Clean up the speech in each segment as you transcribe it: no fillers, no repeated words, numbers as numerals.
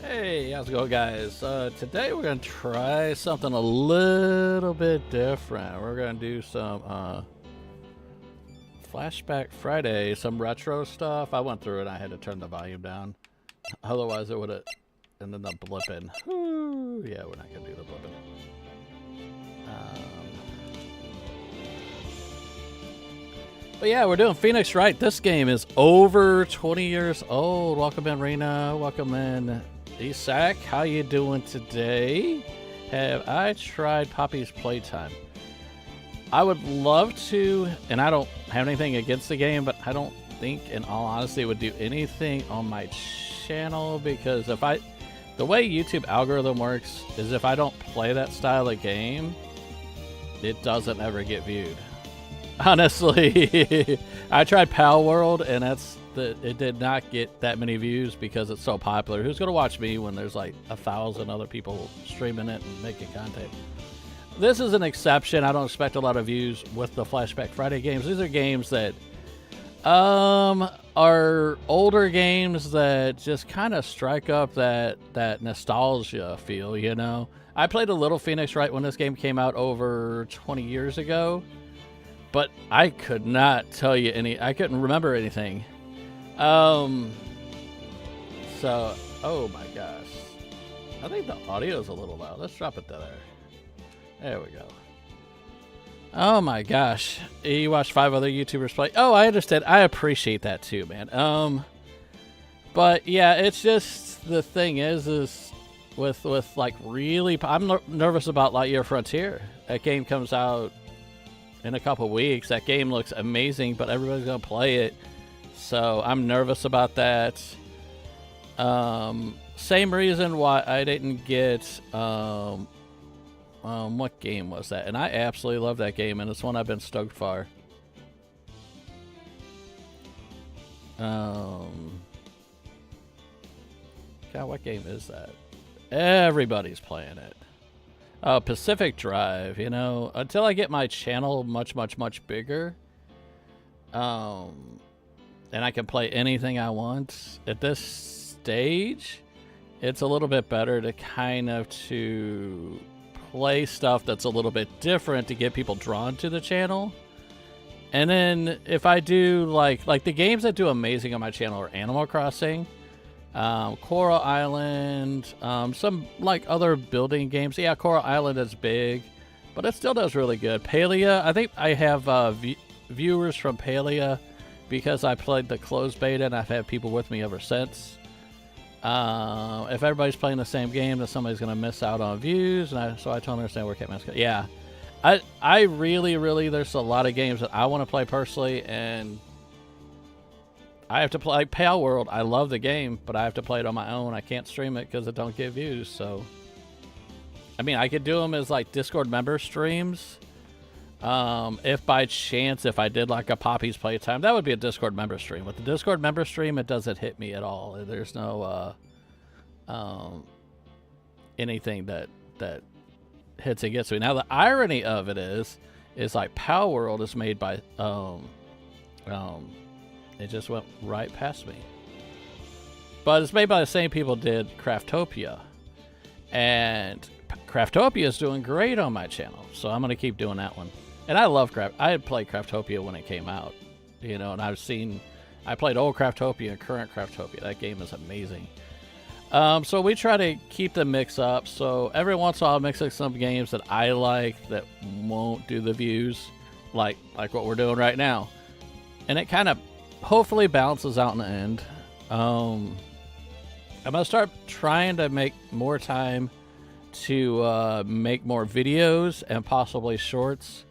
Hey, how's it going, guys? Today we're gonna try something a little bit different. We're gonna do some Flashback Friday, some retro stuff. I went through it. I had to turn the volume down, otherwise it would have ended up blipping. Whew. Yeah, we're not gonna do the blipping. But yeah, we're doing Phoenix Wright. This game is over 20 years old. Welcome in, Rena. Welcome in, Isak. How you doing today? Have I tried Poppy's Playtime? I would love to, and I don't have anything against the game, but I don't think, in all honesty, it would do anything on my channel, because the way YouTube algorithm works is if I don't play that style of game, it doesn't ever get viewed. Honestly, I tried Pal World, and it did not get that many views because it's so popular. Who's gonna watch me when there's like 1,000 other people streaming it and making content? This is an exception. I don't expect a lot of views with the Flashback Friday games. These are games that are older games that just kind of strike up that nostalgia feel, you know? I played a little Phoenix Wright when this game came out over 20 years ago. But I could not tell you I couldn't remember anything. Oh my gosh. I think the audio is a little loud. Let's drop it to there. There we go. Oh my gosh. You watched 5 other YouTubers play. Oh, I understand. I appreciate that too, man. But yeah, it's just, the thing is with like really, I'm nervous about Lightyear Frontier. That game comes out in a couple weeks. That game looks amazing, but everybody's gonna play it, so I'm nervous about that. Same reason why I didn't get what game was that? And I absolutely love that game, and it's one I've been stoked for. God, what game is that? Everybody's playing it. Pacific Drive, you know, until I get my channel much bigger, and I can play anything I want. At this stage, it's a little bit better to kind of to play stuff that's a little bit different to get people drawn to the channel. And then if I do like the games that do amazing on my channel are Animal Crossing, Coral Island, some like other building games. Yeah, Coral Island is big, but it still does really good. Palia, I think I have viewers from Palia because I played the closed beta, and I've had people with me ever since. If everybody's playing the same game, then somebody's gonna miss out on views, and so I totally understand where Catman's going. Yeah, I really, there's a lot of games that I want to play personally, and I have to play like Pale World. I love the game, but I have to play it on my own. I can't stream it because it don't get views. So, I mean, I could do them as like Discord member streams. If by chance, if I did like a Poppy's Playtime, that would be a Discord member stream. With the Discord member stream, it doesn't hit me at all. There's no anything that hits against me. Now, the irony of it is like Pal World is made by it just went right past me. But it's made by the same people did Craftopia. And Craftopia is doing great on my channel. So I'm going to keep doing that one. And I love I had played Craftopia when it came out. You know, and I played old Craftopia and current Craftopia. That game is amazing. So we try to keep the mix up. So every once in a while, I'll mix up some games that I like that won't do the views. Like what we're doing right now. And it kind of hopefully balances out in the end. I'm gonna start trying to make more time to make more videos and possibly shorts.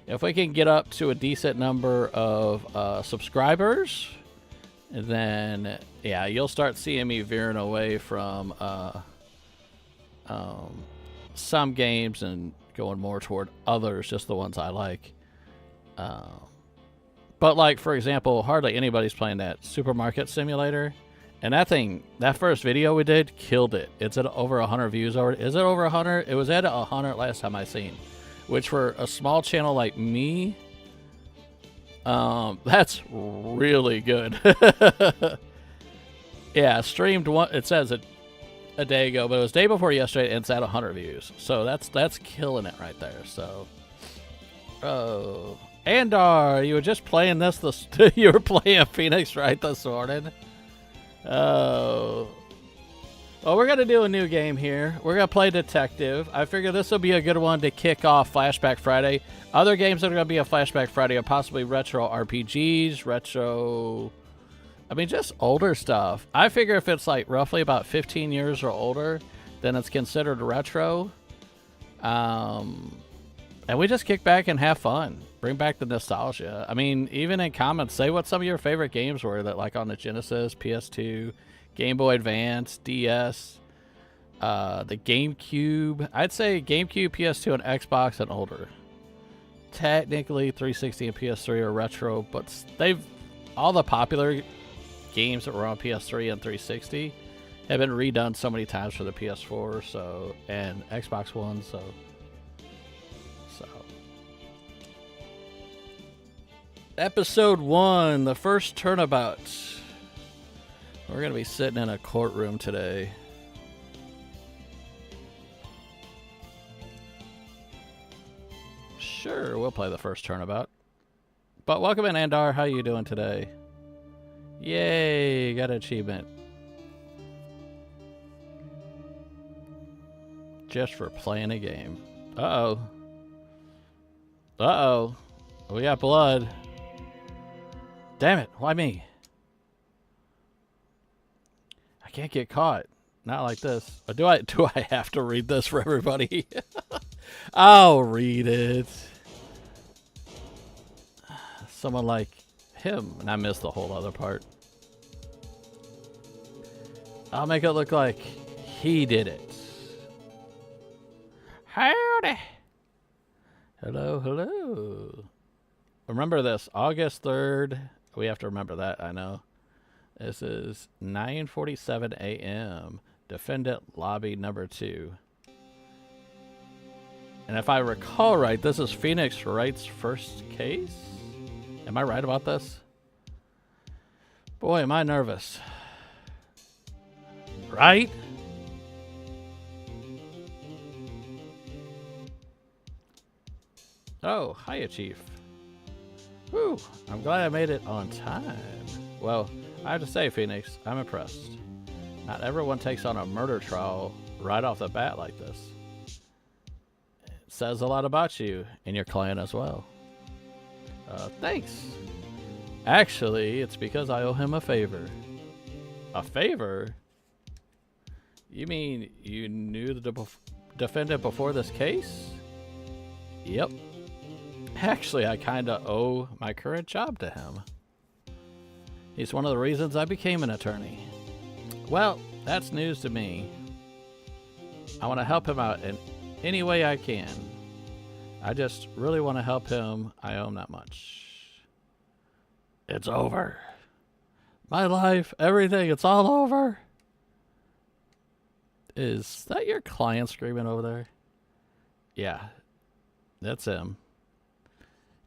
If we can get up to a decent number of subscribers, then yeah, you'll start seeing me veering away from some games and going more toward others, just the ones I like. But like, for example, hardly anybody's playing that Supermarket Simulator. And that first video we did, killed it. It's at over 100 views already. Is it over 100? It was at 100 last time I seen. Which for a small channel like me, that's really good. Yeah, streamed one. It says it a day ago, but it was day before yesterday, and it's at 100 views. So that's killing it right there. So, oh, Andar, you were just playing this. You were playing Phoenix Wright this morning. Oh. Well, we're going to do a new game here. We're going to play Detective. I figure this will be a good one to kick off Flashback Friday. Other games that are going to be a Flashback Friday are possibly retro RPGs, retro... I mean, just older stuff. I figure if it's like roughly about 15 years or older, then it's considered retro. And we just kick back and have fun. Bring back the nostalgia. I mean, even in comments, say what some of your favorite games were that like on the Genesis, PS2, Game Boy Advance, DS, the GameCube. I'd say GameCube, PS2, and Xbox and older. Technically, 360 and PS3 are retro, but all the popular games that were on PS3 and 360 have been redone so many times for the PS4, and Xbox One, so. Episode 1, the first turnabout. We're going to be sitting in a courtroom today. Sure, we'll play the first turnabout. But welcome in, Andar. How you doing today? Yay, got an achievement. Just for playing a game. Uh-oh. Uh-oh. We got blood. Damn it, why me? I can't get caught. Not like this. Or do I have to read this for everybody? I'll read it. Someone like him, and I missed the whole other part. I'll make it look like he did it. Howdy. Hello, hello. Remember this, August 3rd. We have to remember that, I know. This is 9:47 a.m. Defendant Lobby number 2. And if I recall right, this is Phoenix Wright's first case? Am I right about this? Boy, am I nervous. Right? Oh, hiya, Chief. Whew, I'm glad I made it on time. Well, I have to say, Phoenix, I'm impressed. Not everyone takes on a murder trial right off the bat like this. It says a lot about you and your client as well. Thanks. Actually, it's because I owe him a favor. A favor? You mean you knew the defendant before this case? Yep. Actually, I kinda owe my current job to him. He's one of the reasons I became an attorney. Well, that's news to me. I want to help him out in any way I can. I just really want to help him. I owe him that much. It's over. My life, everything, it's all over. Is that your client screaming over there? Yeah, that's him.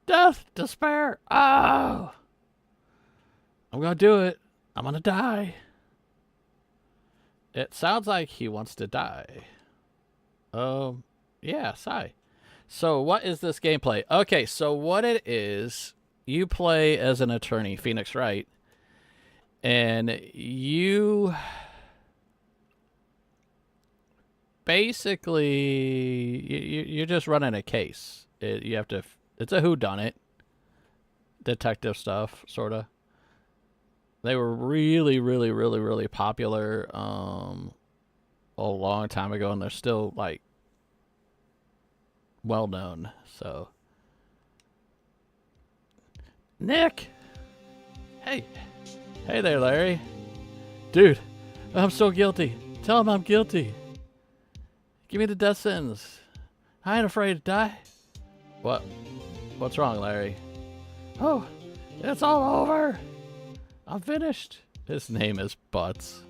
Death, despair, oh! I'm gonna do it. I'm gonna die. It sounds like he wants to die. Yeah, sigh. So what is this gameplay? Okay, so what it is, you play as an attorney, Phoenix Wright, and you basically, you're just running a case. You have to, it's a whodunit, detective stuff, sort of. They were really, really, really, really popular a long time ago, and they're still, like, well-known, so. Nick! Hey. Hey there, Larry. Dude, I'm so guilty. Tell him I'm guilty. Give me the death sentence. I ain't afraid to die. What? What's wrong, Larry? Oh, it's all over. I'm finished. His name is Butts.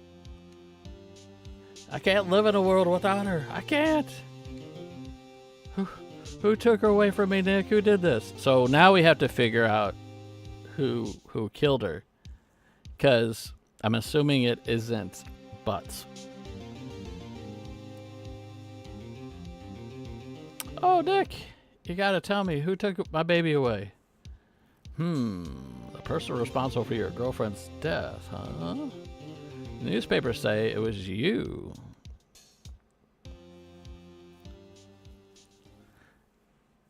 I can't live in a world without her. I can't. Who took her away from me, Nick? Who did this? So now we have to figure out who killed her. Because I'm assuming it isn't Butts. Oh, Nick, you gotta tell me who took my baby away. The person responsible for your girlfriend's death, huh? Newspapers say it was you.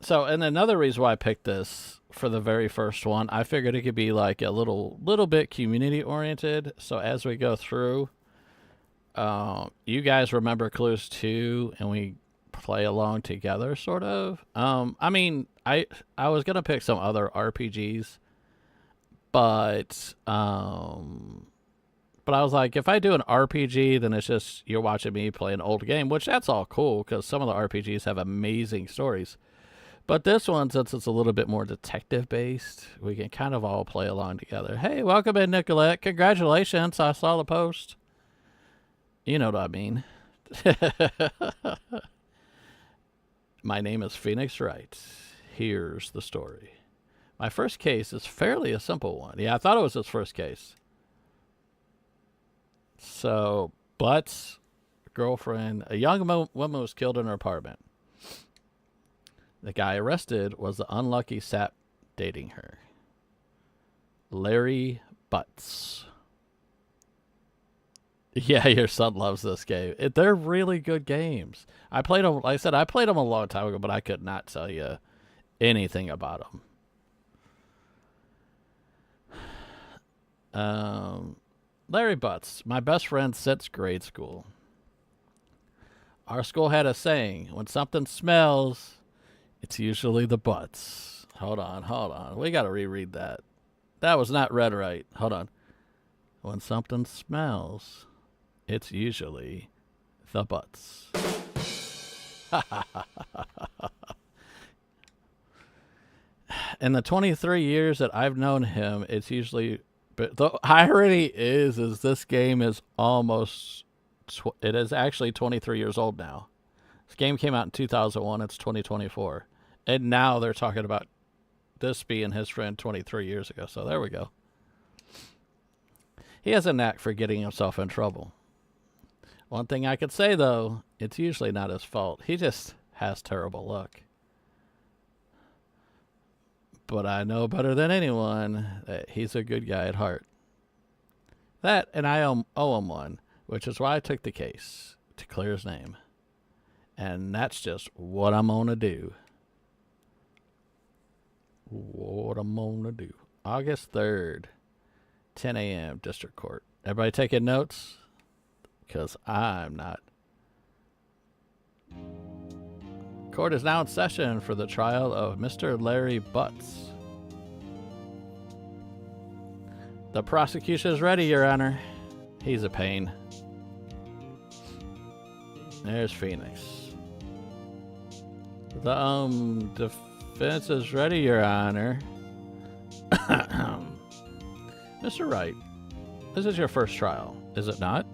So, and another reason why I picked this for the very first one, I figured it could be like a little bit community oriented. So as we go through, you guys remember clues too, and we play along together, sort of. I mean, I was gonna pick some other RPGs, but I was like, if I do an RPG, then it's just you're watching me play an old game, which that's all cool because some of the RPGs have amazing stories. But this one, since it's a little bit more detective based, we can kind of all play along together. Hey, welcome in, Nicolette. Congratulations. I saw the post. You know what I mean. My name is Phoenix Wright. Here's the story. My first case is fairly a simple one. Yeah, I thought it was his first case. So, Butts' girlfriend, a young woman was killed in her apartment. The guy arrested was the unlucky sap dating her. Larry Butts. Yeah, your son loves this game. They're really good games. I played them, like I said, I played them a long time ago, but I could not tell you anything about them. Larry Butts, my best friend since grade school. Our school had a saying, when something smells, it's usually the butts. Hold on. We got to reread that. That was not read right. Hold on. When something smells, it's usually the butts. In the 23 years that I've known him, it's usually... But the irony is this game is almost... It is actually 23 years old now. This game came out in 2001. It's 2024. And now they're talking about this being his friend 23 years ago. So there we go. He has a knack for getting himself in trouble. One thing I could say, though, it's usually not his fault. He just has terrible luck. But I know better than anyone that he's a good guy at heart. That, and I owe him one, which is why I took the case, to clear his name. And that's just what I'm going to do. August 3rd, 10 a.m., District Court. Everybody taking notes? Because I'm not. Court is now in session for the trial of Mr. Larry Butts. The prosecution is ready, Your Honor. He's a pain. There's Phoenix. The defense is ready, Your Honor. Mr. Wright, this is your first trial, is it not?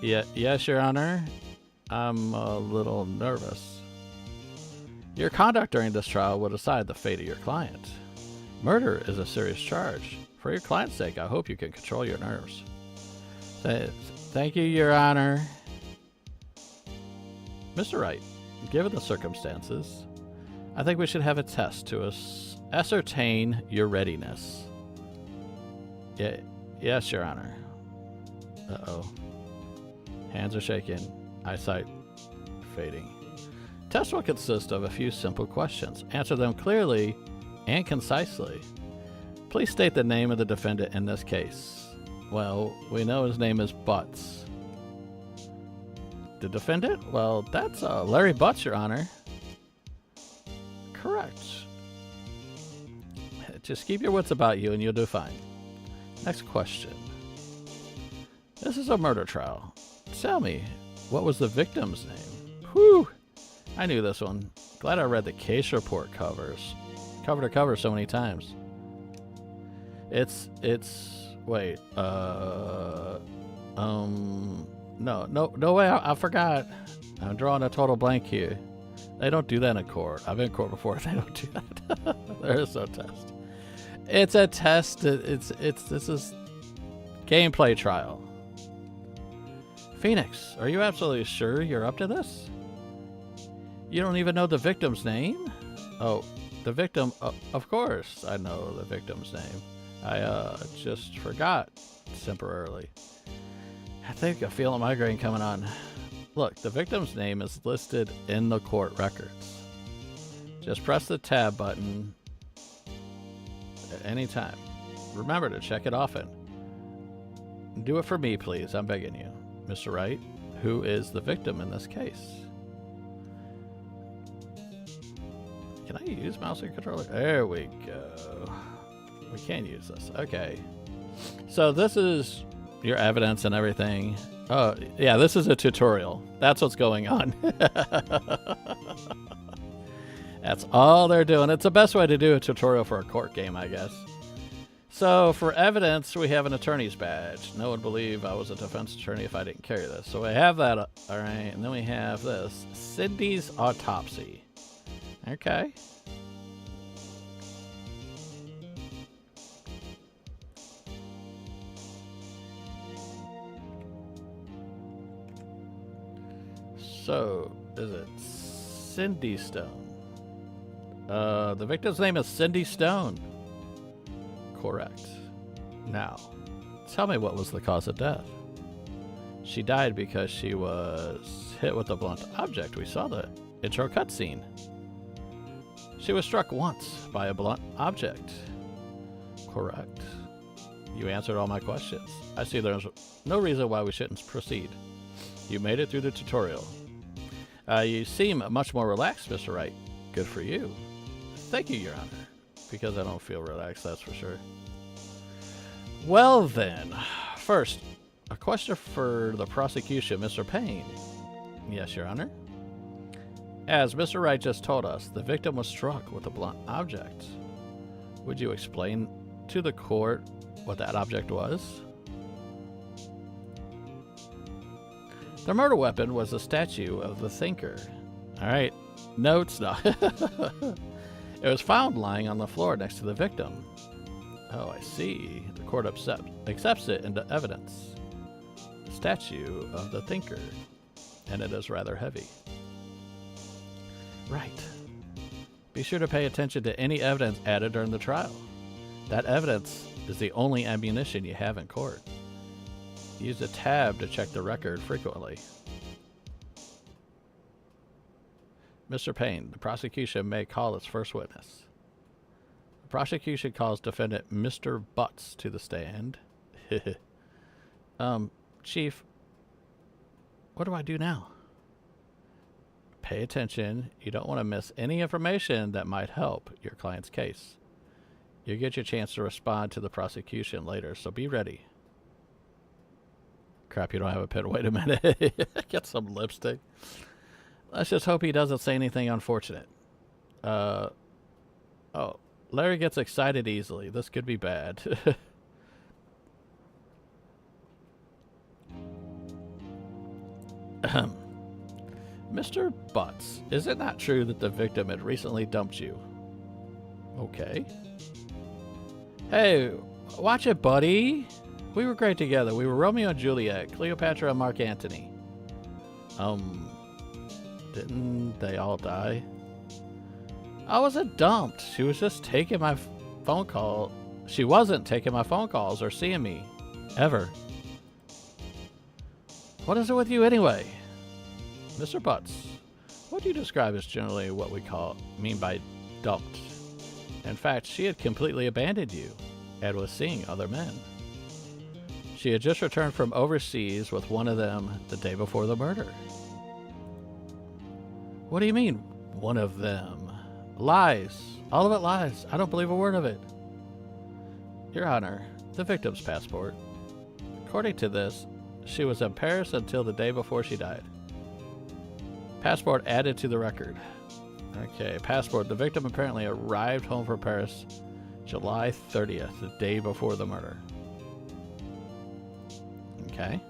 Yes, Your Honor. I'm a little nervous. Your conduct during this trial will decide the fate of your client. Murder is a serious charge. For your client's sake, I hope you can control your nerves. Thank you, Your Honor. Mr. Wright, given the circumstances, I think we should have a test to ascertain your readiness. Yes, Your Honor. Uh-oh. Hands are shaking. Eyesight fading. Test will consist of a few simple questions. Answer them clearly and concisely. Please state the name of the defendant in this case. Well, we know his name is Butts. The defendant? Well, that's Larry Butts, Your Honor. Correct. Just keep your wits about you and you'll do fine. Next question. This is a murder trial. Tell me, what was the victim's name? Whew! I knew this one. Glad I read the case report cover to cover so many times. Wait, no way, I forgot. I'm drawing a total blank here. They don't do that in court. I've been in court before. They don't do that. There is no test. It's a test. This is gameplay trial. Phoenix, are you absolutely sure you're up to this? You don't even know the victim's name? Oh, the victim, of course I know the victim's name. I just forgot temporarily. I think I feel a migraine coming on. Look, the victim's name is listed in the court records. Just press the tab button at any time. Remember to check it often. Do it for me, please. I'm begging you. Mr. Wright, who is the victim in this case? Can I use mouse and controller? There we go. We can use this. Okay. So this is your evidence and everything. Oh, yeah, this is a tutorial. That's what's going on. That's all they're doing. It's the best way to do a tutorial for a court game, I guess. So for evidence, we have an attorney's badge. No one would believe I was a defense attorney if I didn't carry this. So we have that, all right. And then we have this, Cindy's autopsy. Okay. So, is it Cindy Stone? The victim's name is Cindy Stone. Correct. Now, tell me what was the cause of death. She died because she was hit with a blunt object. We saw the intro cutscene. She was struck once by a blunt object. Correct. You answered all my questions. I see there's no reason why we shouldn't proceed. You made it through the tutorial. You seem much more relaxed, Mr. Wright. Good for you. Thank you, Your Honor. Because I don't feel relaxed, that's for sure. Well then, first, a question for the prosecution, Mr. Payne. Yes, Your Honor. As Mr. Wright just told us, the victim was struck with a blunt object. Would you explain to the court what that object was? The murder weapon was a statue of the thinker. Alright, notes. No. It was found lying on the floor next to the victim. Oh, I see. The court accepts it into evidence. The statue of the thinker. And it is rather heavy. Right. Be sure to pay attention to any evidence added during the trial. That evidence is the only ammunition you have in court. Use a tab to check the record frequently. Mr. Payne, the prosecution may call its first witness. The prosecution calls defendant Mr. Butts to the stand. Chief, what do I do now? Pay attention. You don't want to miss any information that might help your client's case. You get your chance to respond to the prosecution later, so be ready. Crap, you don't have a pen. Wait a minute. Get some lipstick. Let's just hope he doesn't say anything unfortunate. Oh, Larry gets excited easily. This could be bad. Mr. Butts, is it not true that the victim had recently dumped you? Okay. Hey, watch it, buddy. We were great together. We were Romeo and Juliet, Cleopatra and Mark Antony. Didn't they all die? I wasn't dumped. She was just taking my phone call. She wasn't taking my phone calls or seeing me. Ever. What is it with you anyway? Mr. Butts, what do you describe as generally what we mean by dumped? In fact, she had completely abandoned you and was seeing other men. She had just returned from overseas with one of them the day before the murder. What do you mean, one of them? Lies. All of it lies. I don't believe a word of it. Your Honor, the victim's passport. According to this, she was in Paris until the day before she died. Passport added to the record. Okay, passport. The victim apparently arrived home from Paris July 30th, the day before the murder. Okay.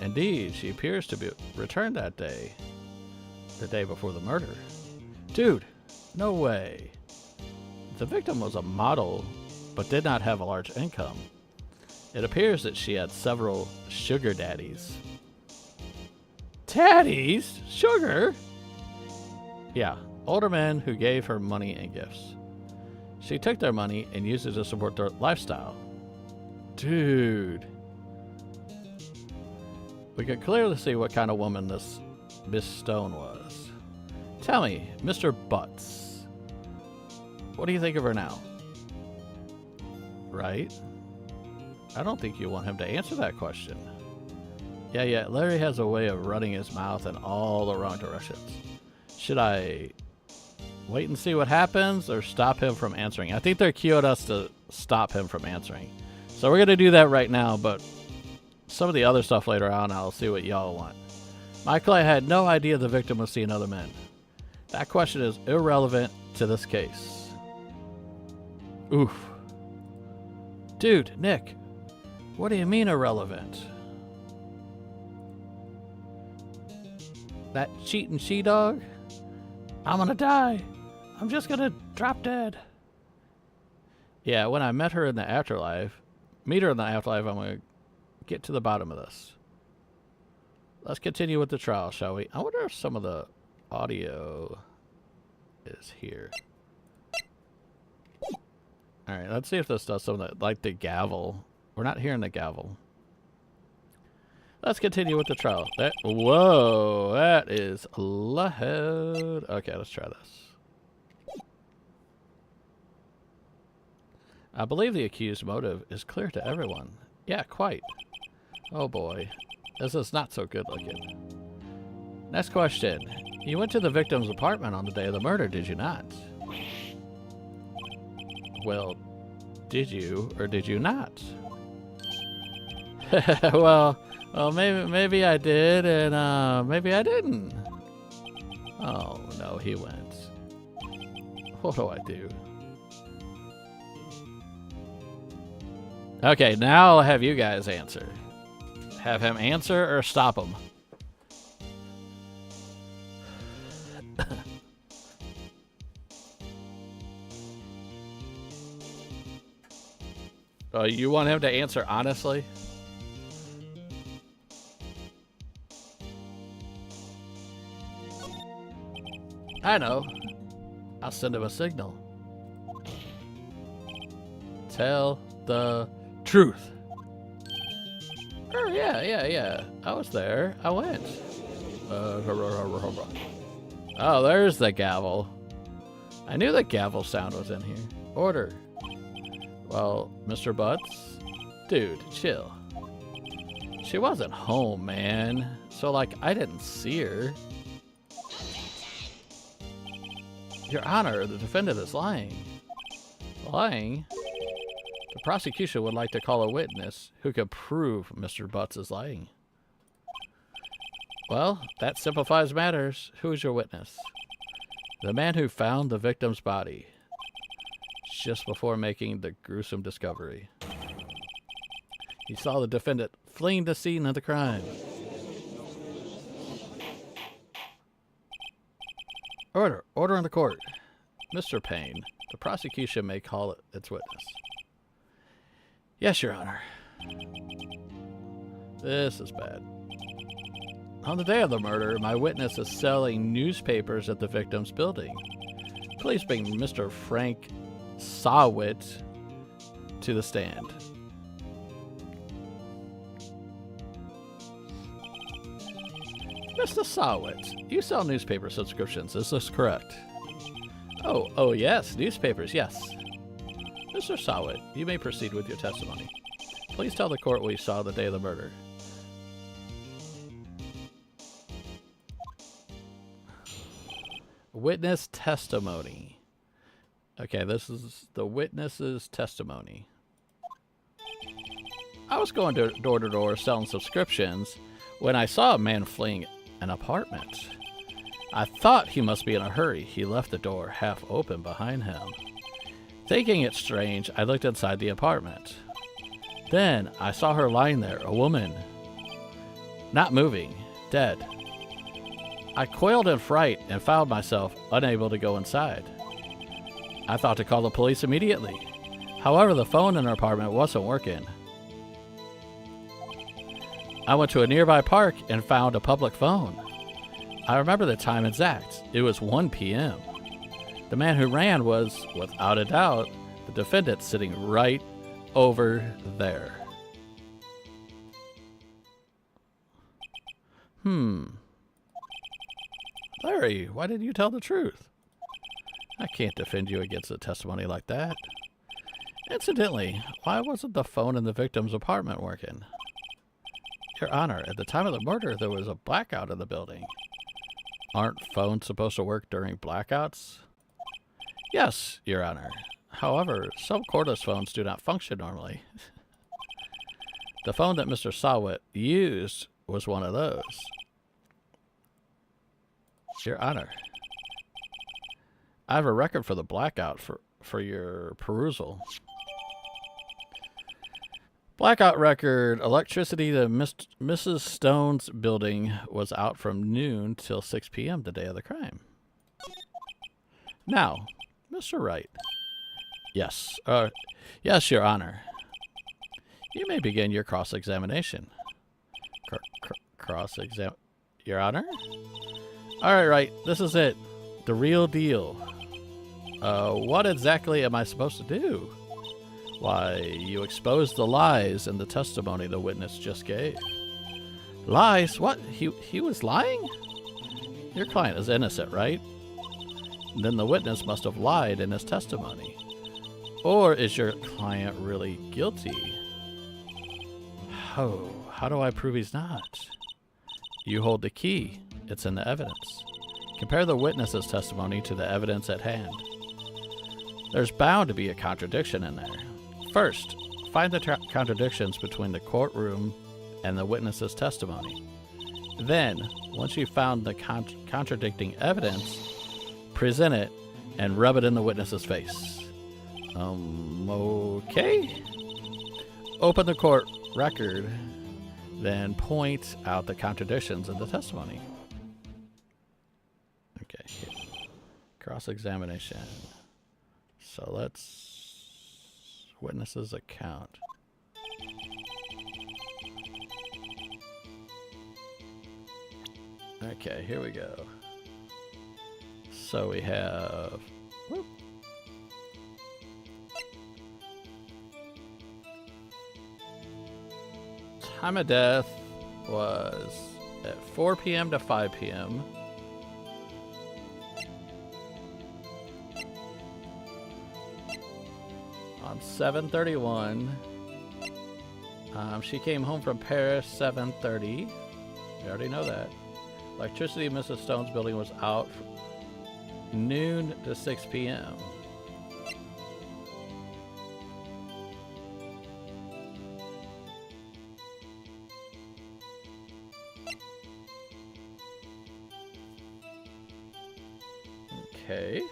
Indeed, she appears to be returned that day. The day before the murder. Dude, no way. The victim was a model, but did not have a large income. It appears that she had several sugar daddies. Daddies? Sugar? Yeah, older men who gave her money and gifts. She took their money and used it to support their lifestyle. Dude. We could clearly see what kind of woman this Miss Stone was. Tell me, Mr. Butts, what do you think of her now? Right? I don't think you want him to answer that question. Yeah, Larry has a way of running his mouth in all the wrong directions. Should I wait and see what happens or stop him from answering? I think they're cueing us to stop him from answering. So we're going to do that right now, but some of the other stuff later on, I'll see what y'all want. Michael, I had no idea the victim was seeing other men. That question is irrelevant to this case. Oof. Dude, Nick, what do you mean irrelevant? That cheating she-dog? I'm gonna die. I'm just gonna drop dead. Yeah, when I met her in the afterlife, I'm gonna get to the bottom of this. Let's continue with the trial, shall we? I wonder if some of the audio is here. Alright, let's see if this does something like the gavel. We're not hearing the gavel. Let's continue with the trial. Whoa, that is loud. Okay, let's try this. I believe the accused's motive is clear to everyone. Yeah, quite. Oh boy, this is not so good looking. Next question. You went to the victim's apartment on the day of the murder, did you not? Well, did you or did you not? well, maybe I did, and maybe I didn't. Oh no, he went. What do I do? Okay, now I'll have you guys answer. Have him answer or stop him. You want him to answer honestly? I know. I'll send him a signal. Tell the truth. Oh, yeah. I was there. I went. Oh, there's the gavel. I knew the gavel sound was in here. Order. Well, Mr. Butts? Dude, chill. She wasn't home, man. So, like, I didn't see her. Your Honor, the defendant is lying. Lying? The prosecution would like to call a witness who could prove Mr. Butts is lying. Well, that simplifies matters. Who is your witness? The man who found the victim's body just before making the gruesome discovery. He saw the defendant fleeing the scene of the crime. Order in the court. Mr. Payne, the prosecution may call it its witness. Yes, Your Honor. This is bad. On the day of the murder, my witness is selling newspapers at the victim's building. Please bring Mr. Frank Sawit to the stand. Mr. Sawit, you sell newspaper subscriptions, is this correct? Oh yes, newspapers, yes. Mr. Sawit, you may proceed with your testimony. Please tell the court what you saw the day of the murder. Witness testimony. Okay, this is the witness's testimony. I was going door to door selling subscriptions when I saw a man fleeing an apartment. I thought he must be in a hurry. He left the door half open behind him. Thinking it strange, I looked inside the apartment. Then I saw her lying there, a woman, not moving, dead. I coiled in fright and found myself unable to go inside. I thought to call the police immediately. However, the phone in her apartment wasn't working. I went to a nearby park and found a public phone. I remember the time exact. It was 1 p.m. The man who ran was, without a doubt, the defendant sitting right over there. Larry, why didn't you tell the truth? I can't defend you against a testimony like that. Incidentally, why wasn't the phone in the victim's apartment working? Your Honor, at the time of the murder, there was a blackout in the building. Aren't phones supposed to work during blackouts? Yes, Your Honor. However, some cordless phones do not function normally. The phone that Mr. Sawit used was one of those. Your Honor, I have a record for the blackout for your perusal. Blackout record. Electricity to Mrs. Stone's building was out from noon till 6 p.m. the day of the crime. Now, Mr. Wright. Yes. Yes, Your Honor. You may begin your cross-examination. Cross-exam... Your Honor? Alright, Wright. This is it. The real deal. What exactly am I supposed to do? Why, you exposed the lies in the testimony the witness just gave. Lies? What? He was lying? Your client is innocent, right? Then the witness must have lied in his testimony. Or is your client really guilty? Oh, how do I prove he's not? You hold the key. It's in the evidence. Compare the witness's testimony to the evidence at hand. There's bound to be a contradiction in there. First, find the contradictions between the courtroom and the witness's testimony. Then, once you've found the contradicting evidence, present it and rub it in the witness's face. Okay? Open the court record, then point out the contradictions in the testimony. Okay, cross-examination. So let's... Witness's account. Okay, here we go. So we have... Whoop. Time of death was at 4 p.m. to 5 p.m. On 7/31. She came home from Paris 7:30. We already know that. Electricity in Mrs. Stone's building was out from noon to 6 p.m. Okay.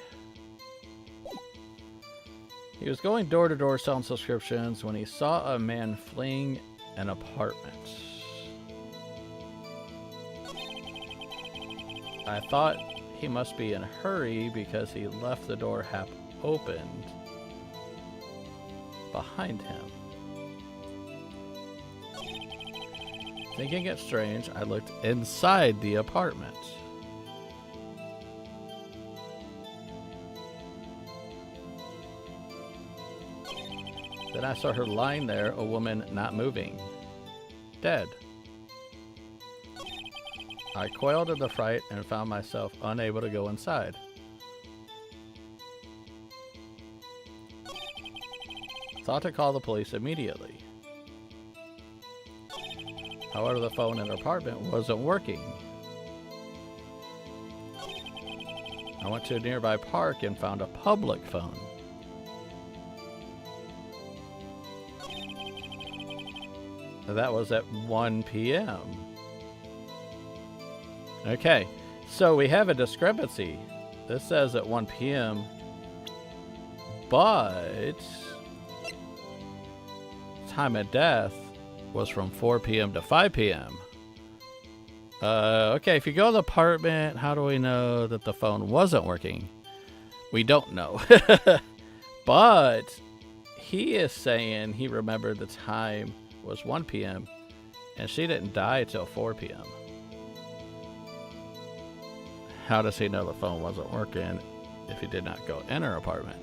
He was going door to door selling subscriptions when he saw a man fleeing an apartment. I thought he must be in a hurry because he left the door half opened behind him. Thinking it strange, I looked inside the apartment. Then I saw her lying there, a woman not moving. Dead. I coiled in the fright and found myself unable to go inside. Thought to call the police immediately. However, the phone in her apartment wasn't working. I went to a nearby park and found a public phone. That was at 1 p.m. Okay, so we have a discrepancy. This says at 1 p.m., but time of death was from 4 p.m. to 5 p.m. Okay, if you go to the apartment, how do we know that the phone wasn't working? We don't know. But he is saying he remembered the time was 1 p.m. and she didn't die till 4 p.m. How does he know the phone wasn't working if he did not go in her apartment?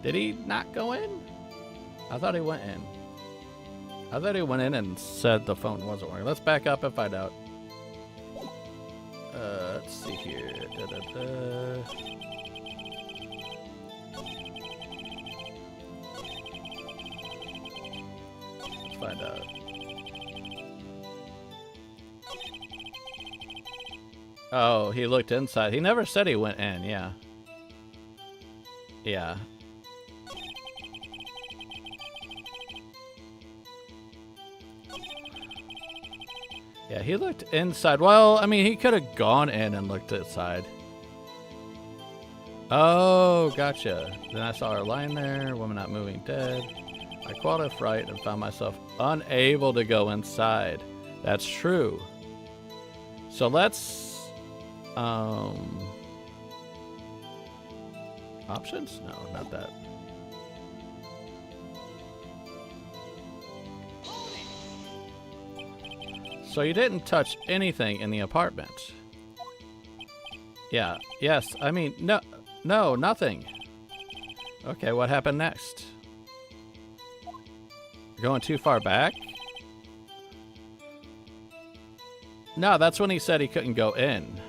Did he not go in? I thought he went in. I thought he went in and said the phone wasn't working. Let's back up and find out. Let's see here. Let's find out. Oh, he looked inside. He never said he went in, yeah. Yeah. Yeah, he looked inside. Well, I mean, he could have gone in and looked inside. Oh, gotcha. Then I saw her lying there, woman not moving, dead. I called a fright and found myself unable to go inside. That's true. So let's... Options? No, not that. So you didn't touch anything in the apartment? Yeah, yes, I mean, no, nothing. Okay, what happened next? Going too far back? No, that's when he said he couldn't go in.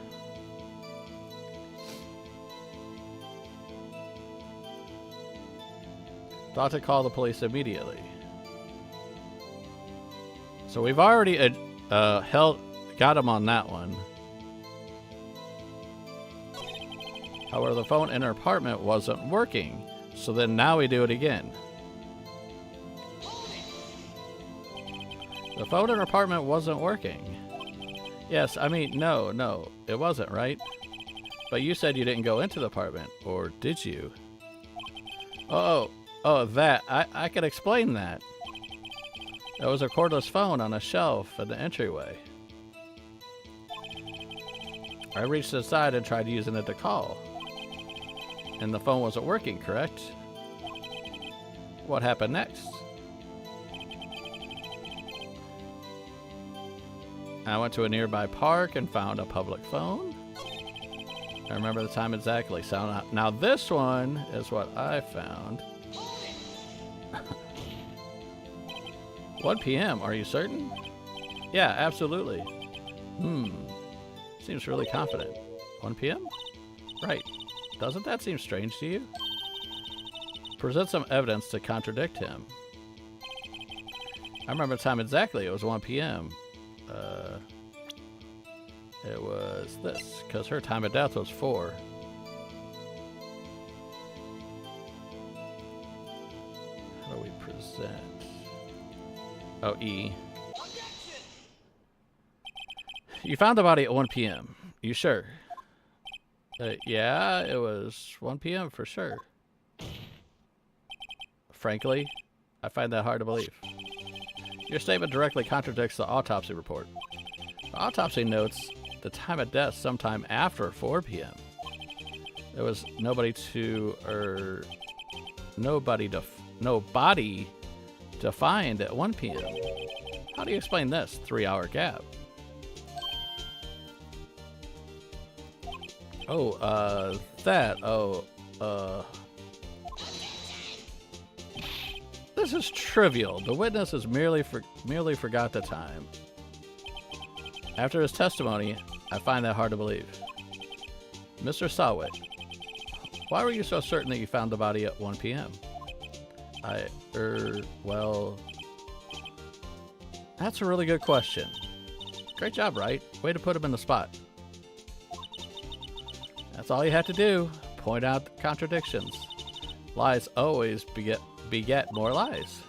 Thought to call the police immediately. So we've already got him on that one. However, the phone in her apartment wasn't working. So then now we do it again. The phone in her apartment wasn't working. Yes, I mean, no, it wasn't, right? But you said you didn't go into the apartment, or did you? Oh, that. I could explain that. There was a cordless phone on a shelf in the entryway. I reached inside and tried using it to call. And the phone wasn't working, correct? What happened next? I went to a nearby park and found a public phone. I remember the time exactly. So now this one is what I found. 1 p.m. Are you certain? Yeah, absolutely. Seems really confident. 1 p.m.? Right. Doesn't that seem strange to you? Present some evidence to contradict him. I remember the time exactly. It was 1 p.m. It was this, because her time of death was 4. How do we present? Oh, E. Objection! You found the body at 1 p.m. You sure? Yeah, it was 1 p.m. for sure. Frankly, I find that hard to believe. Your statement directly contradicts the autopsy report. The autopsy notes the time of death sometime after 4 p.m. There was no body to find at 1 p.m. How do you explain this 3-hour gap? This is trivial. The witness has merely forgot the time. After his testimony, I find that hard to believe. Mr. Sawit, why were you so certain that you found the body at 1 p.m.? Well, that's a really good question. Great job, Wright. Way to put him in the spot. That's all you have to do. Point out the contradictions. Lies always beget more lies.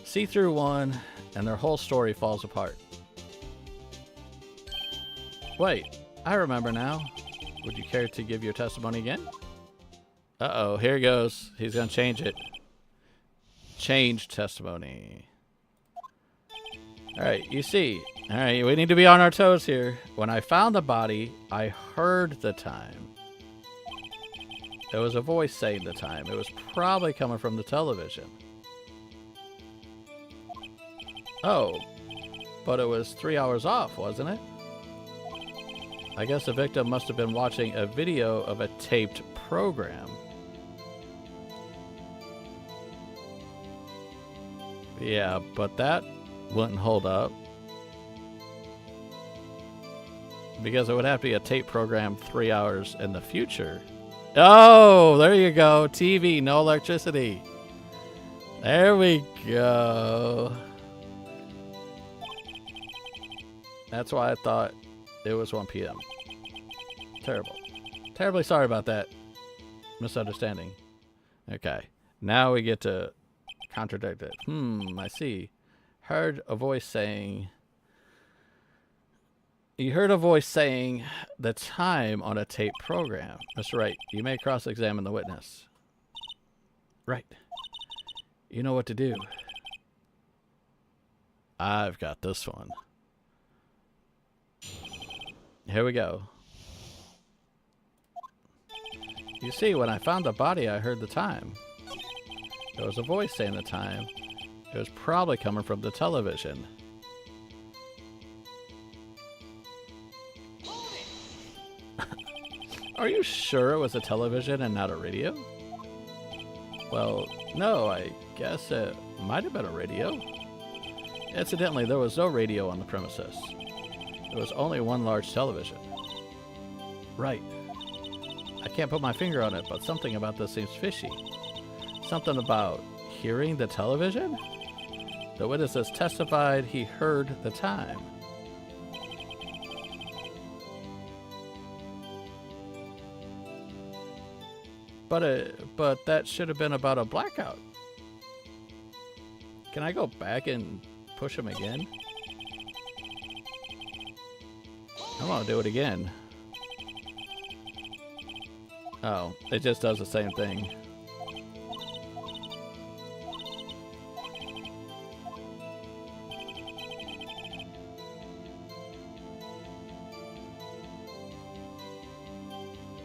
See through one, and their whole story falls apart. Wait, I remember now. Would you care to give your testimony again? Uh-oh, here he goes. He's gonna change it. Change testimony. Alright, you see. Alright, we need to be on our toes here. When I found the body, I heard the time. There was a voice saying the time. It was probably coming from the television. Oh, but it was 3 hours off, wasn't it? I guess the victim must have been watching a video of a taped program. Yeah, but that wouldn't hold up. Because it would have to be a tape program 3 hours in the future. Oh, there you go. TV, no electricity. There we go. That's why I thought it was 1 p.m. Terrible. Terribly sorry about that misunderstanding. Okay. Now we get to contradict it. I see. Heard a voice saying... You heard a voice saying the time on a tape program. Mr. Wright, you may cross-examine the witness. Right. You know what to do. I've got this one. Here we go. You see, when I found the body, I heard the time. There was a voice saying the time. It was probably coming from the television. Are you sure it was a television and not a radio? Well, no, I guess it might have been a radio. Incidentally, there was no radio on the premises. There was only one large television. Right. I can't put my finger on it, but something about this seems fishy. Something about hearing the television? The witnesses testified he heard the time. But that should have been about a blackout. Can I go back and push him again? I want to do it again. Oh, it just does the same thing.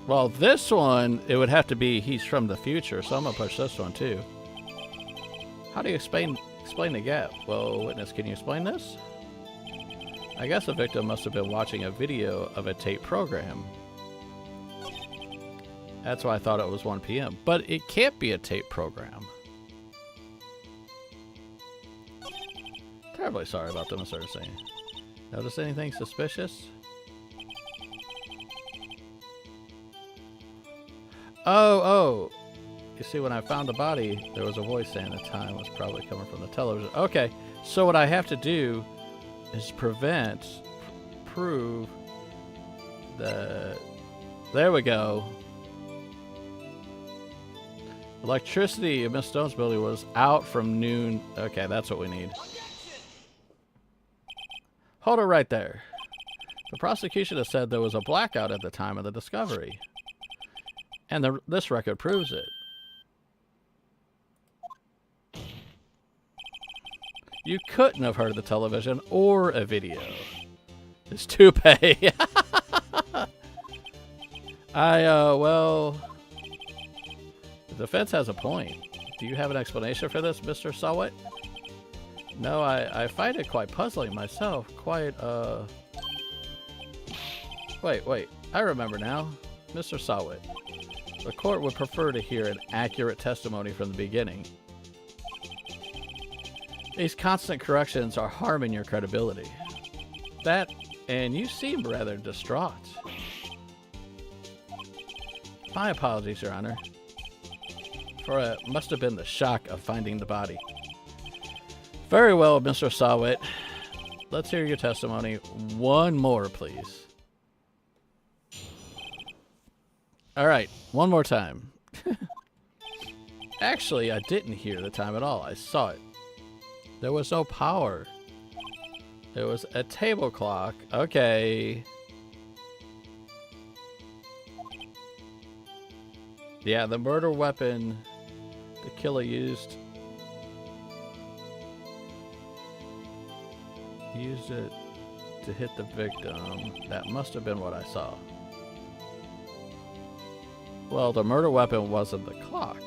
Well, this one, it would have to be he's from the future, so I'm going to push this one too. How do you explain the gap? Well, witness, can you explain this? I guess the victim must have been watching a video of a tape program. That's why I thought it was 1 p.m. But it can't be a tape program. Terribly sorry about the misunderstanding. Notice anything suspicious? Oh. You see, when I found the body, there was a voice saying the time was probably coming from the television. Okay, so what I have to do is prove the... There we go. Electricity in Miss Stone's building was out from noon. Okay, that's what we need. Hold it right there. The prosecution has said there was a blackout at the time of the discovery. And this record proves it. You couldn't have heard the television or a video. It's toupee. Well... The defense has a point. Do you have an explanation for this, Mr. Sawit? No, I find it quite puzzling myself. Wait. I remember now. Mr. Sawit. The court would prefer to hear an accurate testimony from the beginning. These constant corrections are harming your credibility. And you seem rather distraught. My apologies, Your Honor. For it must have been the shock of finding the body. Very well, Mr. Sawit. Let's hear your testimony. One more, please. All right, one more time. Actually, I didn't hear the time at all. I saw it. There was no power. There was a table clock. Okay. Yeah, the murder weapon the killer used it to hit the victim. That must have been what I saw. Well, the murder weapon wasn't the clock.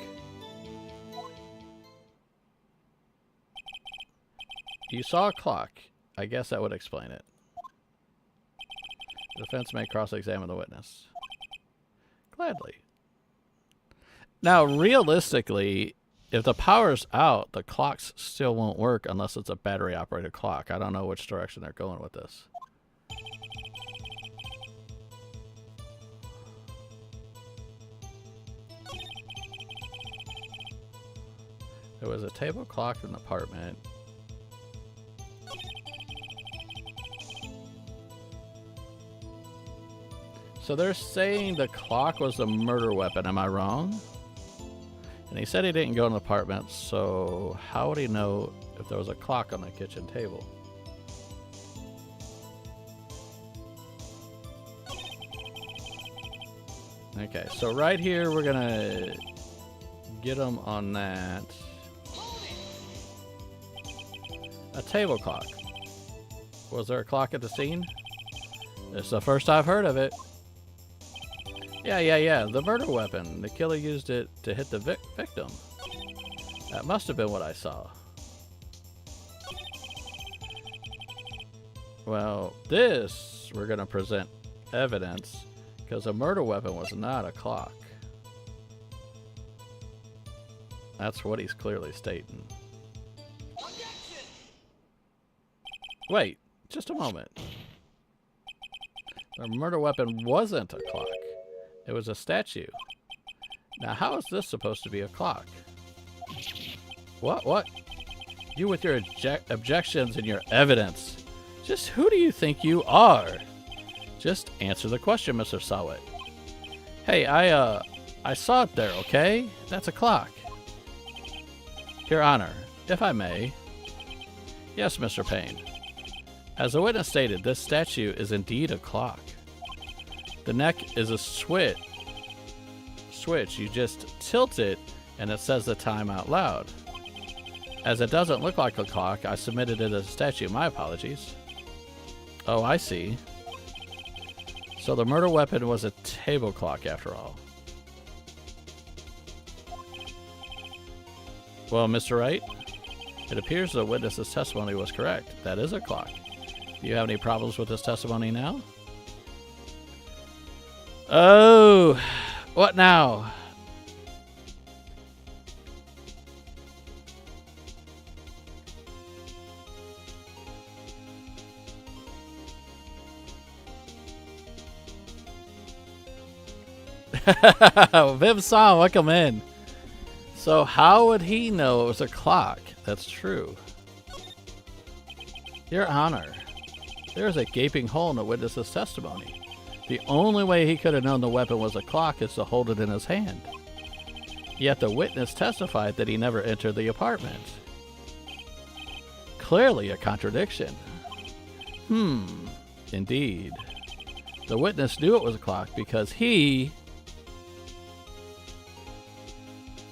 You saw a clock. I guess that would explain it. The defense may cross-examine the witness. Gladly. Now, realistically, if the power's out, the clocks still won't work unless it's a battery-operated clock. I don't know which direction they're going with this. There was a table clock in the apartment. So they're saying the clock was a murder weapon, am I wrong? And he said he didn't go in the apartment, so how would he know if there was a clock on the kitchen table? Okay, so right here we're gonna get him on that. A table clock. Was there a clock at the scene? It's the first I've heard of it. Yeah. The murder weapon. The killer used it to hit the victim. That must have been what I saw. Well, this we're going to present evidence because a murder weapon was not a clock. That's what he's clearly stating. Objection! Wait, just a moment. The murder weapon wasn't a clock. It was a statue. Now, how is this supposed to be a clock? What? You with your objections and your evidence. Just who do you think you are? Just answer the question, Mr. Sawit. Hey, I saw it there, okay? That's a clock. Your Honor, if I may. Yes, Mr. Payne. As the witness stated, this statue is indeed a clock. The neck is a switch. You just tilt it and it says the time out loud. As it doesn't look like a clock, I submitted it as a statue. My apologies. Oh, I see. So the murder weapon was a table clock after all. Well, Mr. Wright, it appears the witness's testimony was correct. That is a clock. Do you have any problems with this testimony now? Oh, what now? Vim-san, welcome in. So how would he know it was a clock? That's true. Your Honor, there is a gaping hole in the witness's testimony. The only way he could have known the weapon was a clock is to hold it in his hand. Yet the witness testified that he never entered the apartment. Clearly a contradiction. Indeed. The witness knew it was a clock because he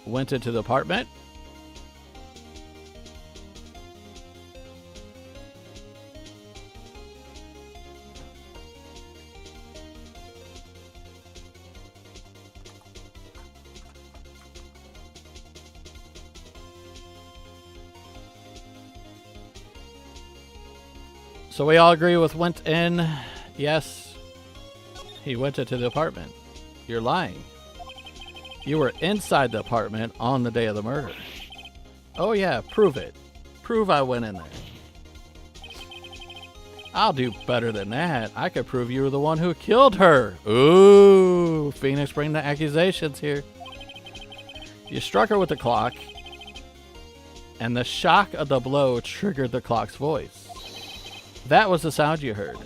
went into the apartment. So we all agree with went in. Yes, he went into the apartment. You're lying. You were inside the apartment on the day of the murder. Oh yeah, prove it. Prove I went in there. I'll do better than that. I could prove you were the one who killed her. Ooh, Phoenix, bring the accusations here. You struck her with the clock, and the shock of the blow triggered the clock's voice. That was the sound you heard.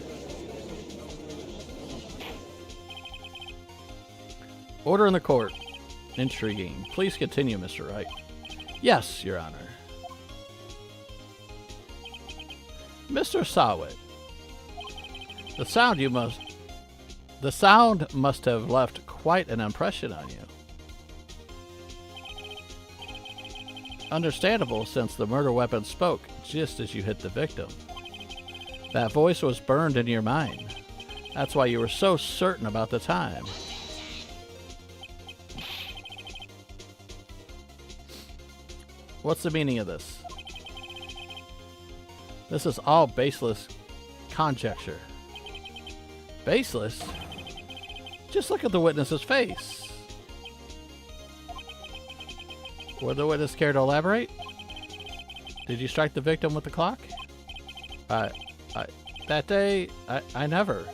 Order in the court. Intriguing. Please continue, Mr. Wright. Yes, Your Honor. Mr. Sawit, the sound must have left quite an impression on you. Understandable, since the murder weapon spoke just as you hit the victim. That voice was burned in your mind. That's why you were so certain about the time. What's the meaning of this? This is all baseless conjecture. Baseless? Just look at the witness's face. Would the witness care to elaborate? Did you strike the victim with the clock? That day, I never.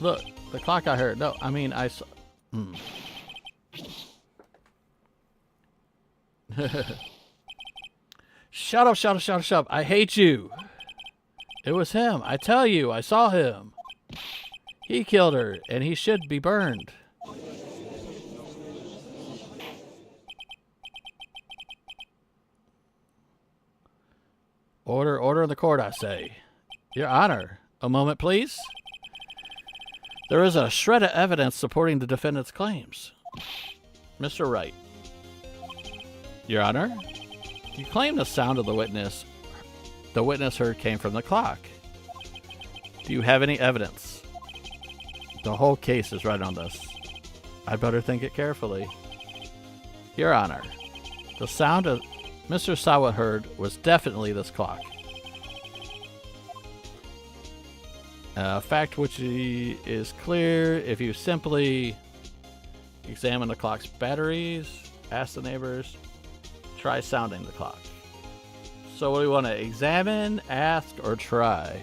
Look, the clock I heard. No, I mean, I saw. Shut up, shut up, shut up, shut up. I hate you. It was him. I tell you, I saw him. He killed her, and he should be burned. Order in the court, I say. Your Honor, a moment, please. There is a shred of evidence supporting the defendant's claims. Mr. Wright. Your Honor, you claim the sound of the witness heard came from the clock. Do you have any evidence? The whole case is right on this. I'd better think it carefully. Your Honor, the sound of Mr. Sawa heard was definitely this clock. A fact which is clear if you simply examine the clock's batteries, ask the neighbors, try sounding the clock. So what do we want to examine, ask, or try?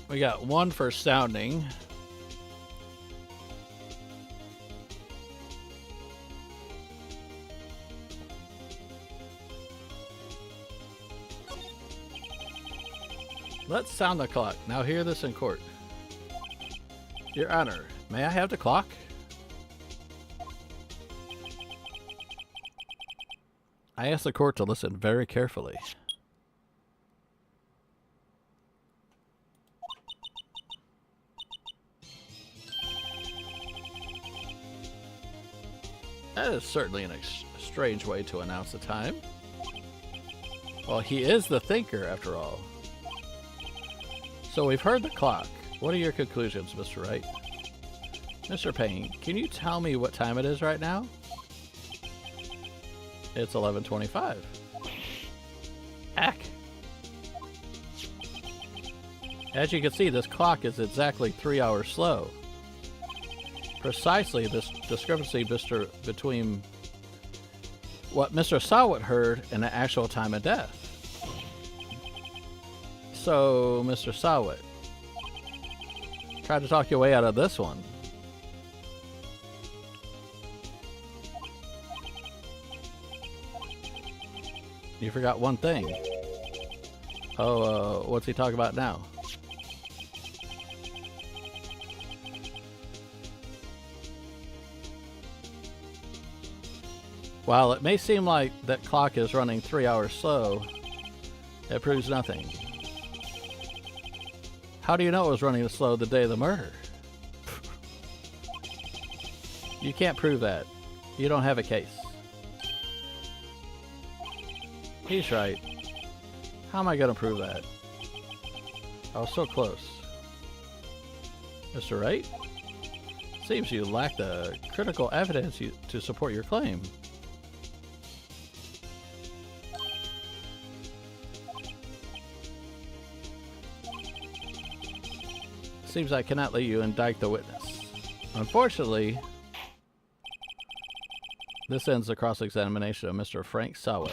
We got one for sounding. Let's sound the clock. Now hear this in court. Your Honor, may I have the clock? I ask the court to listen very carefully. That is certainly a strange way to announce the time. Well, he is the thinker, after all. So we've heard the clock. What are your conclusions, Mr. Wright? Mr. Payne, can you tell me what time it is right now? It's 11:25. Heck. As you can see, this clock is exactly 3 hours slow. Precisely this discrepancy between what Mr. Sawat heard and the actual time of death. So, Mr. Sawat, try to talk your way out of this one. You forgot one thing. Oh, what's he talking about now? While it may seem like that clock is running 3 hours slow, it proves nothing. How do you know it was running slow the day of the murder? You can't prove that. You don't have a case. He's right. How am I going to prove that? I was so close. Mr. Wright? Seems you lack the critical evidence to support your claim. Seems I cannot let you indict the witness. Unfortunately, this ends the cross-examination of Mr. Frank Sawat.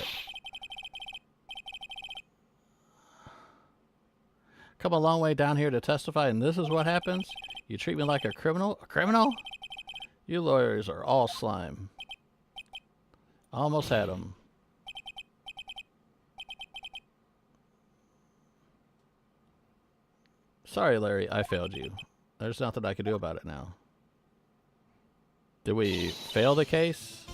Come a long way down here to testify, and this is what happens? You treat me like a criminal? A criminal? You lawyers are all slime. Almost had him. Sorry, Larry, I failed you. There's nothing I can do about it now. Did we fail the case?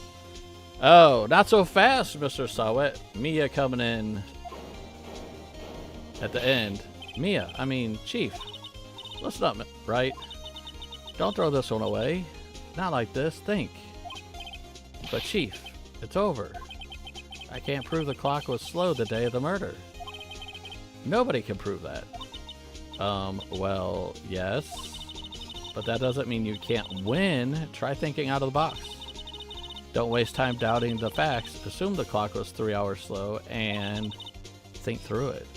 Oh, not so fast, Mr. Sawat. Mia coming in at the end. Mia, I mean, Chief. Listen up, right? Don't throw this one away. Not like this, think. But Chief, it's over. I can't prove the clock was slow the day of the murder. Nobody can prove that. Well, yes. But that doesn't mean you can't win. Try thinking out of the box. Don't waste time doubting the facts. Assume the clock was 3 hours slow and think through it.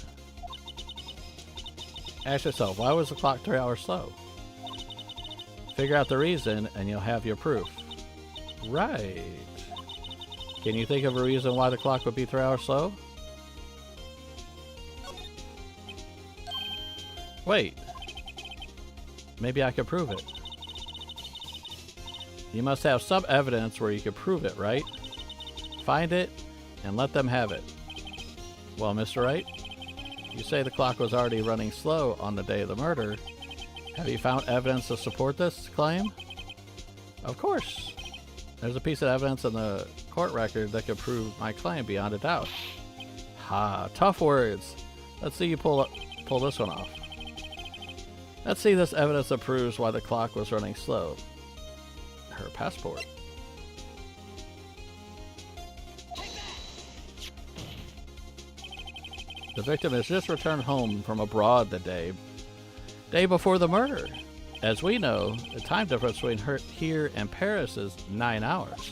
Ask yourself, why was the clock 3 hours slow? Figure out the reason and you'll have your proof. Right. Can you think of a reason why the clock would be 3 hours slow? Wait. Maybe I could prove it. You must have some evidence where you could prove it, right? Find it and let them have it. Well, Mr. Wright, you say the clock was already running slow on the day of the murder. Have you found evidence to support this claim? Of course. There's a piece of evidence in the court record that could prove my claim beyond a doubt. Ha, tough words. Let's see you pull this one off. Let's see this evidence that proves why the clock was running slow. Her passport. The victim has just returned home from abroad the day before the murder. As we know, the time difference between here and Paris is 9 hours.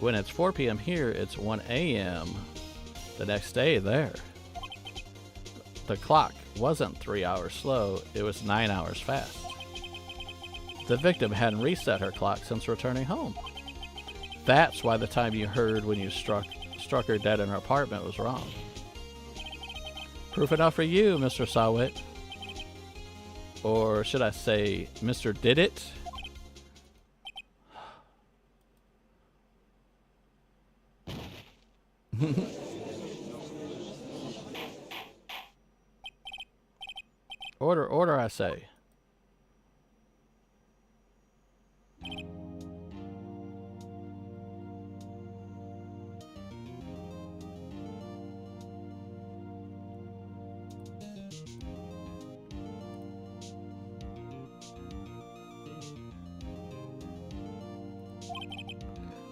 When it's 4 p.m. here, it's 1 a.m. the next day there. The clock wasn't 3 hours slow, it was 9 hours fast. The victim hadn't reset her clock since returning home. That's why the time you heard when you struck her dead in her apartment was wrong. Proof enough for you, Mr. Sawit. Or should I say, Mr. Did It? Order, I say.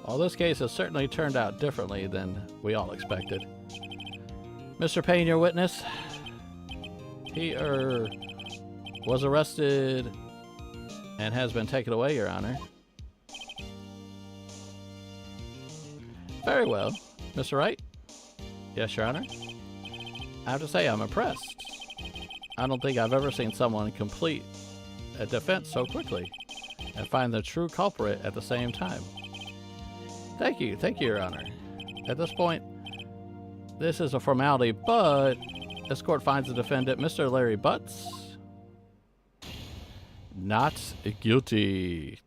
Well, this case has certainly turned out differently than we all expected. Mr. Payne, your witness. He, was arrested and has been taken away, Your Honor. Very well. Mr. Wright? Yes, Your Honor? I have to say, I'm impressed. I don't think I've ever seen someone complete a defense so quickly and find the true culprit at the same time. Thank you, Your Honor. At this point, this is a formality, but this court finds the defendant, Mr. Larry Butts, not guilty.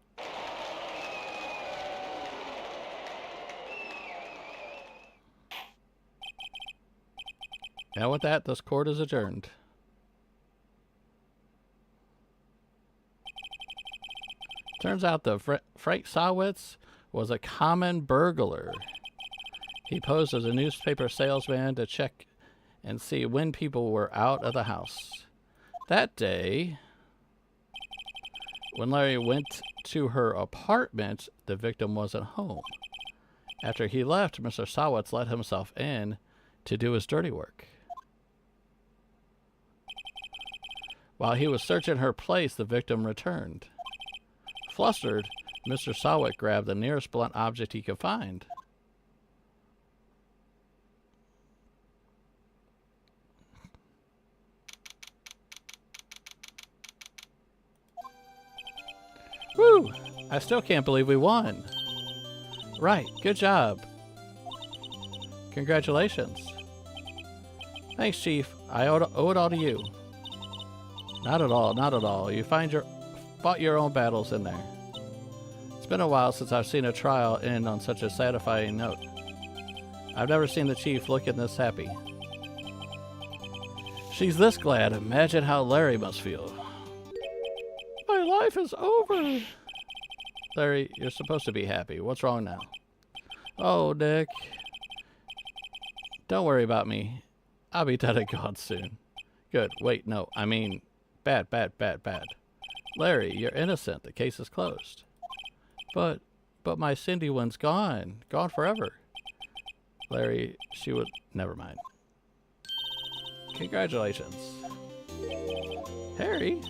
And with that, this court is adjourned. Turns out the Frank Sawitz was a common burglar. He posed as a newspaper salesman to check and see when people were out of the house. That day, when Larry went to her apartment, the victim wasn't home. After he left, Mr. Sawitz let himself in to do his dirty work. While he was searching her place, the victim returned. Flustered, Mr. Sawit grabbed the nearest blunt object he could find. Woo! I still can't believe we won. Right, good job. Congratulations. Thanks, Chief. I owe it all to you. Not at all, not at all. You fought your own battles in there. It's been a while since I've seen a trial end on such a satisfying note. I've never seen the Chief looking this happy. She's this glad. Imagine how Larry must feel. My life is over. Larry, you're supposed to be happy. What's wrong now? Oh, Nick. Don't worry about me. I'll be dead and gone soon. Good. Wait, no. I mean, bad. Larry, you're innocent. The case is closed. But my Cindy one's gone. Gone forever. Larry, she would... Never mind. Congratulations. Harry?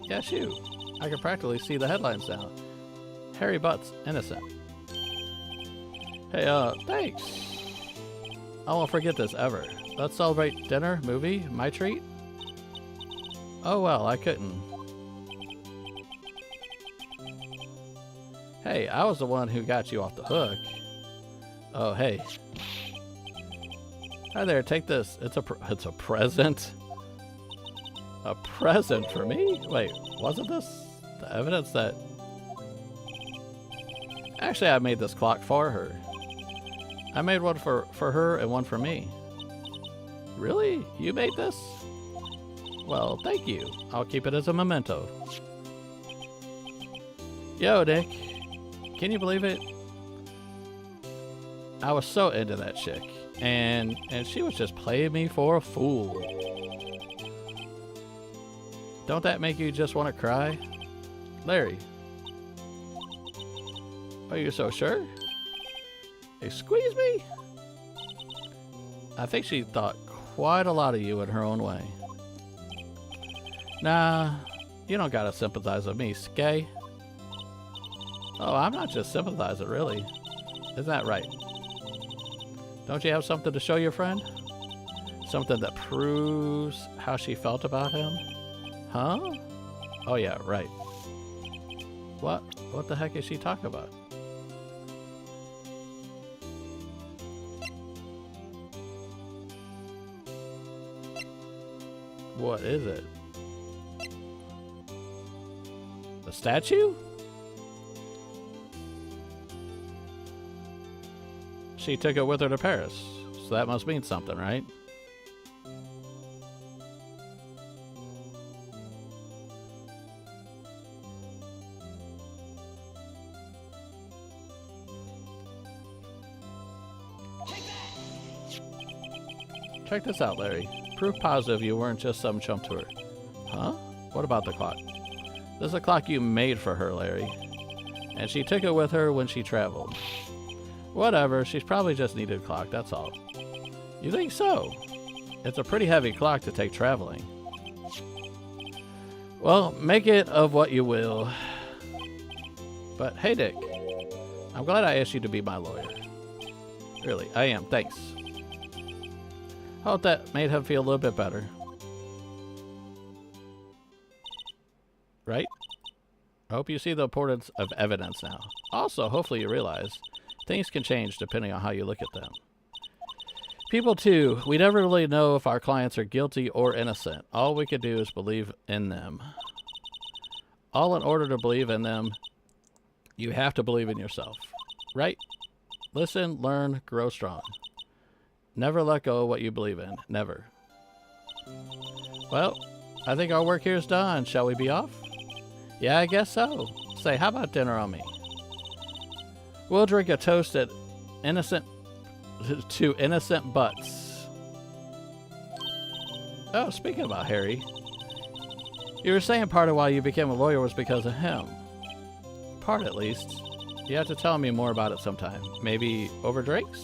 Yes, you. I can practically see the headlines now. Harry Butts, innocent. Hey, thanks. I won't forget this ever. Let's celebrate dinner, movie, my treat. Oh well, I couldn't. Hey, I was the one who got you off the hook. Oh, hey. Hi there, take this. It's a present. A present for me? Wait, wasn't this the evidence that... Actually, I made this clock for her. I made one for her and one for me. Really? You made this? Well, thank you. I'll keep it as a memento. Yo, Nick. Can you believe it? I was so into that chick. And she was just playing me for a fool. Don't that make you just want to cry? Larry. Are you so sure? Excuse me? I think she thought quite a lot of you in her own way. Nah, you don't gotta sympathize with me, Skay. Oh, I'm not just sympathizing, really. Isn't that right? Don't you have something to show your friend? Something that proves how she felt about him? Huh? Oh yeah, right. What? What the heck is she talking about? What is it? The statue? She took it with her to Paris, so that must mean something, right? Check this out, Larry. Proof positive you weren't just some chump to her. Huh? What about the clock? This is a clock you made for her, Larry. And she took it with her when she traveled. Whatever, she's probably just needed a clock, that's all. You think so? It's a pretty heavy clock to take traveling. Well, make it of what you will. But hey, Dick. I'm glad I asked you to be my lawyer. Really, I am, thanks. Hope that made him feel a little bit better. Right? I hope you see the importance of evidence now. Also, hopefully you realize things can change depending on how you look at them. People too, we never really know if our clients are guilty or innocent. All we can do is believe in them. All in order to believe in them, you have to believe in yourself. Right? Listen, learn, grow strong. Never let go of what you believe in. Never. Well, I think our work here is done. Shall we be off? Yeah, I guess so. Say, how about dinner on me? We'll drink a toast to innocent butts. Oh, speaking about Harry, you were saying part of why you became a lawyer was because of him. Part, at least. You have to tell me more about it sometime. Maybe over drinks?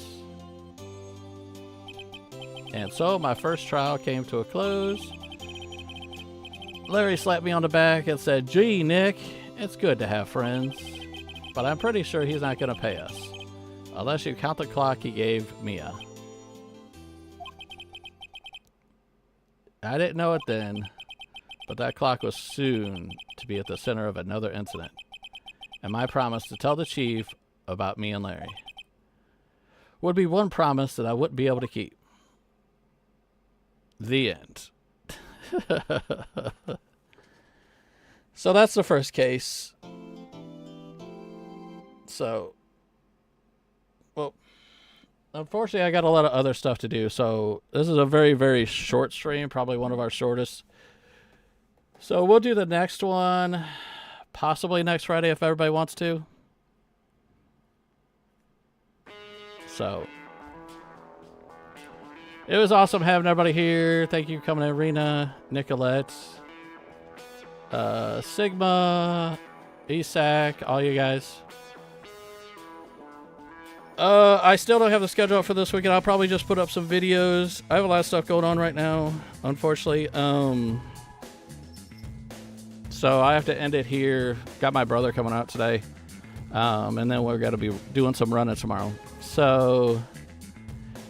And so my first trial came to a close. Larry slapped me on the back and said, "Gee, Nick, it's good to have friends. But I'm pretty sure he's not going to pay us. Unless you count the clock he gave Mia." I didn't know it then, but that clock was soon to be at the center of another incident. And my promise to tell the chief about me and Larry would be one promise that I wouldn't be able to keep. The end. So that's the first case. So, well, unfortunately I got a lot of other stuff to do, so this is a very, very short stream, probably one of our shortest. So we'll do the next one, possibly next Friday if everybody wants to. So, it was awesome having everybody here. Thank you for coming in, Rena, Nicolette, Sigma, Isak, all you guys. I still don't have the schedule up for this weekend. I'll probably just put up some videos. I have a lot of stuff going on right now, unfortunately. So I have to end it here. Got my brother coming out today. And then we're going to be doing some running tomorrow. So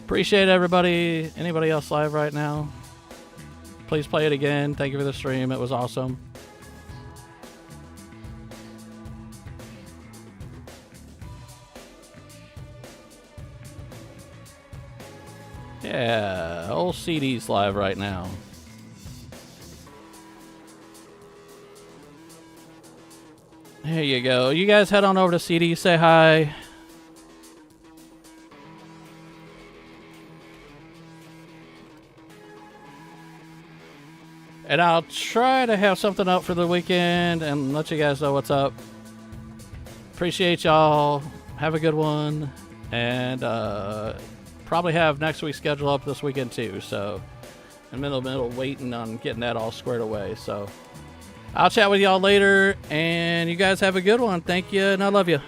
appreciate everybody. Anybody else live right now? Please play it again. Thank you for the stream. It was awesome. Yeah, old CD's live right now. There you go. You guys head on over to CD, say hi. And I'll try to have something up for the weekend and let you guys know what's up. Appreciate y'all. Have a good one. And probably have next week's schedule up this weekend too. So I'm in the middle waiting on getting that all squared away. So I'll chat with y'all later. And you guys have a good one. Thank you and I love you.